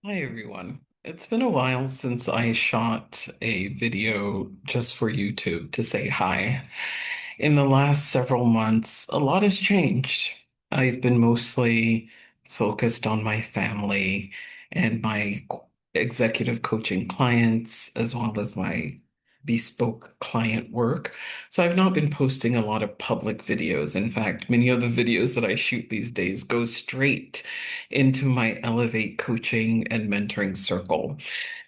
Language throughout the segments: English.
Hi everyone. It's been a while since I shot a video just for YouTube to say hi. In the last several months, a lot has changed. I've been mostly focused on my family and my executive coaching clients, as well as my bespoke client work. So I've not been posting a lot of public videos. In fact, many of the videos that I shoot these days go straight into my Elevate coaching and mentoring circle.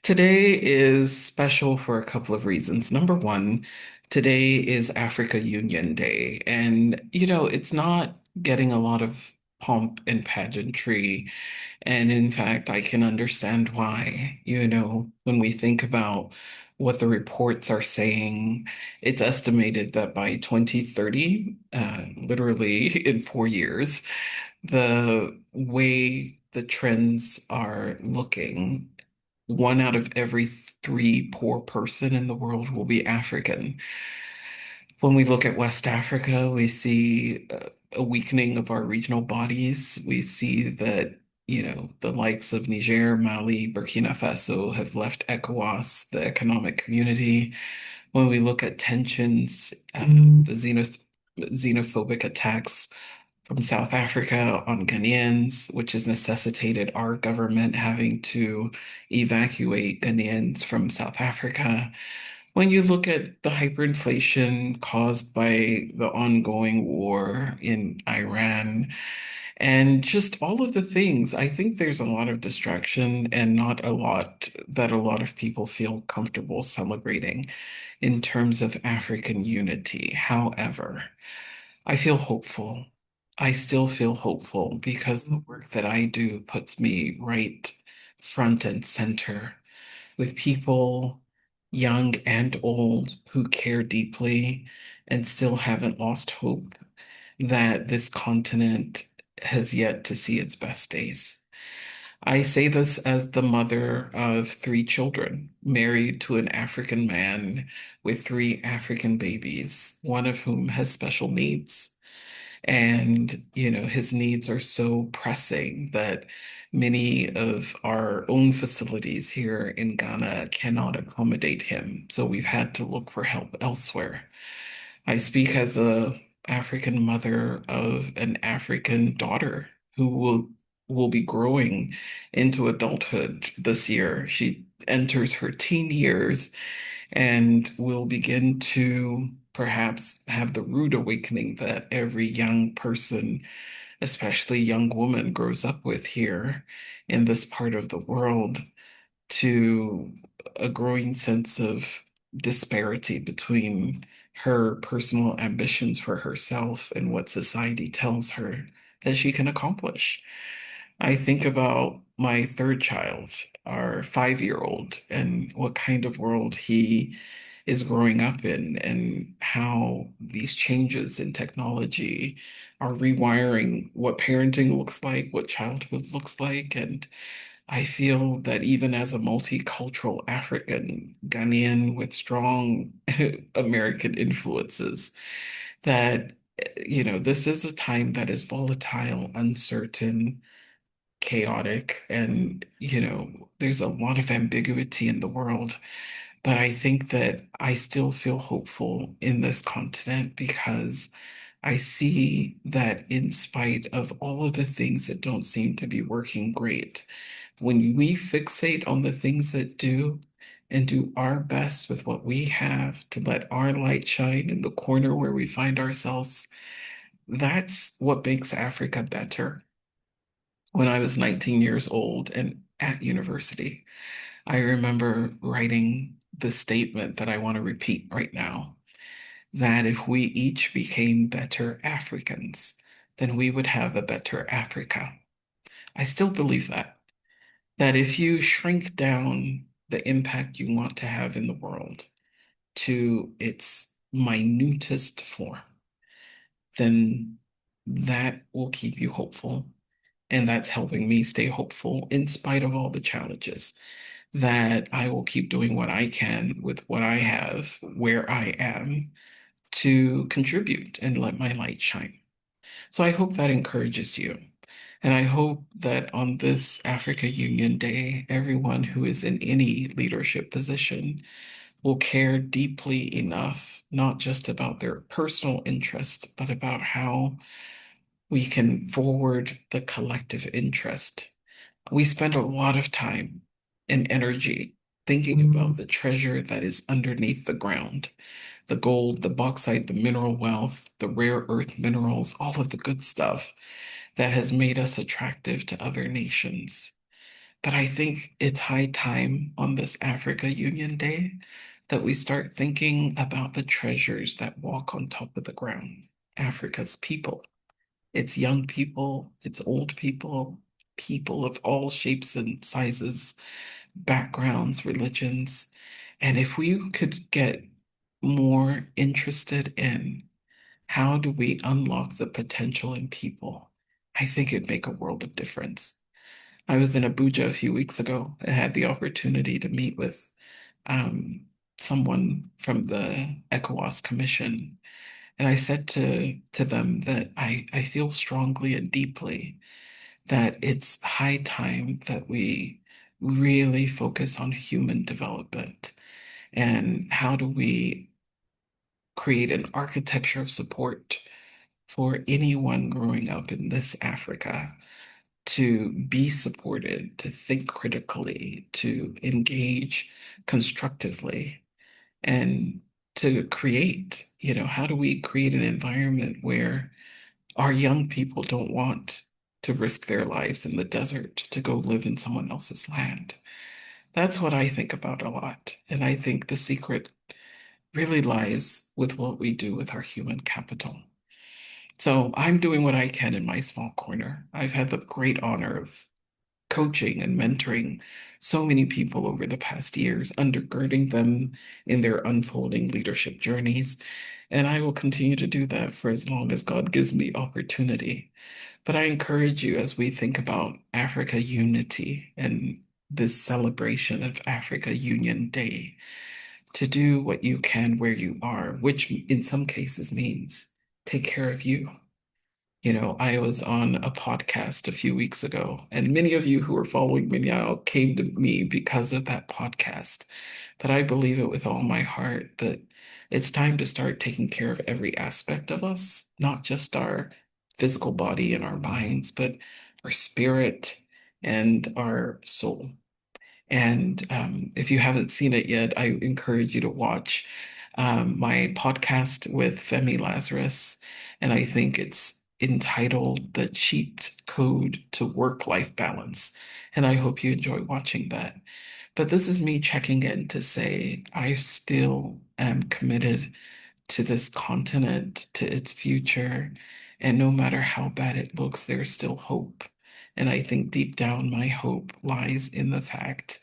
Today is special for a couple of reasons. Number one, today is Africa Union Day, and it's not getting a lot of pomp and pageantry. And in fact, I can understand why. When we think about what the reports are saying, it's estimated that by 2030, literally in 4 years, the way the trends are looking, one out of every three poor person in the world will be African. When we look at West Africa, we see a weakening of our regional bodies. We see that, the likes of Niger, Mali, Burkina Faso have left ECOWAS, the economic community. When we look at tensions, the xenophobic attacks from South Africa on Ghanaians, which has necessitated our government having to evacuate Ghanaians from South Africa. When you look at the hyperinflation caused by the ongoing war in Iran and just all of the things, I think there's a lot of distraction and not a lot that a lot of people feel comfortable celebrating in terms of African unity. However, I feel hopeful. I still feel hopeful because the work that I do puts me right front and center with people, young and old, who care deeply and still haven't lost hope that this continent has yet to see its best days. I say this as the mother of three children, married to an African man with three African babies, one of whom has special needs. And, his needs are so pressing that many of our own facilities here in Ghana cannot accommodate him. So we've had to look for help elsewhere. I speak as a African mother of an African daughter who will be growing into adulthood this year. She enters her teen years and will begin to perhaps have the rude awakening that every young person, especially young woman, grows up with here in this part of the world, to a growing sense of disparity between her personal ambitions for herself and what society tells her that she can accomplish. I think about my third child, our 5-year-old, and what kind of world he is growing up in, and how these changes in technology are rewiring what parenting looks like, what childhood looks like. And I feel that even as a multicultural African Ghanaian with strong American influences, that, this is a time that is volatile, uncertain, chaotic, and, there's a lot of ambiguity in the world. But I think that I still feel hopeful in this continent because I see that in spite of all of the things that don't seem to be working great, when we fixate on the things that do and do our best with what we have to let our light shine in the corner where we find ourselves, that's what makes Africa better. When I was 19 years old and at university, I remember writing the statement that I want to repeat right now, that if we each became better Africans, then we would have a better Africa. I still believe that if you shrink down the impact you want to have in the world to its minutest form, then that will keep you hopeful. And that's helping me stay hopeful in spite of all the challenges, that I will keep doing what I can with what I have, where I am, to contribute and let my light shine. So I hope that encourages you. And I hope that on this Africa Union Day, everyone who is in any leadership position will care deeply enough, not just about their personal interest, but about how we can forward the collective interest. We spend a lot of time and energy thinking about the treasure that is underneath the ground, the gold, the bauxite, the mineral wealth, the rare earth minerals, all of the good stuff that has made us attractive to other nations. But I think it's high time on this Africa Union Day that we start thinking about the treasures that walk on top of the ground, Africa's people. It's young people, it's old people, people of all shapes and sizes, backgrounds, religions. And if we could get more interested in how do we unlock the potential in people, I think it'd make a world of difference. I was in Abuja a few weeks ago and had the opportunity to meet with um, someone from the ECOWAS Commission. And I said to them that I feel strongly and deeply that it's high time that we really focus on human development and how do we create an architecture of support for anyone growing up in this Africa to be supported, to think critically, to engage constructively, and to create, how do we create an environment where our young people don't want to risk their lives in the desert to go live in someone else's land? That's what I think about a lot. And I think the secret really lies with what we do with our human capital. So I'm doing what I can in my small corner. I've had the great honor of coaching and mentoring so many people over the past years, undergirding them in their unfolding leadership journeys. And I will continue to do that for as long as God gives me opportunity. But I encourage you as we think about Africa unity and this celebration of Africa Union Day to do what you can where you are, which in some cases means take care of you. I was on a podcast a few weeks ago, and many of you who are following me now came to me because of that podcast. But I believe it with all my heart that it's time to start taking care of every aspect of us, not just our physical body and our minds, but our spirit and our soul. And if you haven't seen it yet, I encourage you to watch my podcast with Femi Lazarus. And I think it's entitled The Cheat Code to Work-Life Balance. And I hope you enjoy watching that. But this is me checking in to say I still am committed to this continent, to its future. And no matter how bad it looks, there's still hope. And I think deep down, my hope lies in the fact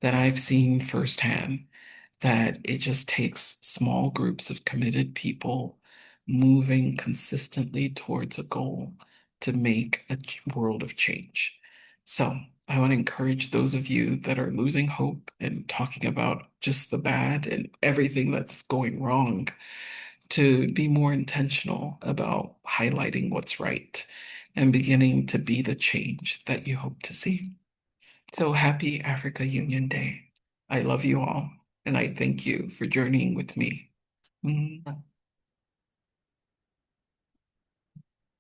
that I've seen firsthand that it just takes small groups of committed people moving consistently towards a goal to make a world of change. So I want to encourage those of you that are losing hope and talking about just the bad and everything that's going wrong to be more intentional about highlighting what's right and beginning to be the change that you hope to see. So happy Africa Union Day. I love you all, and I thank you for journeying with me.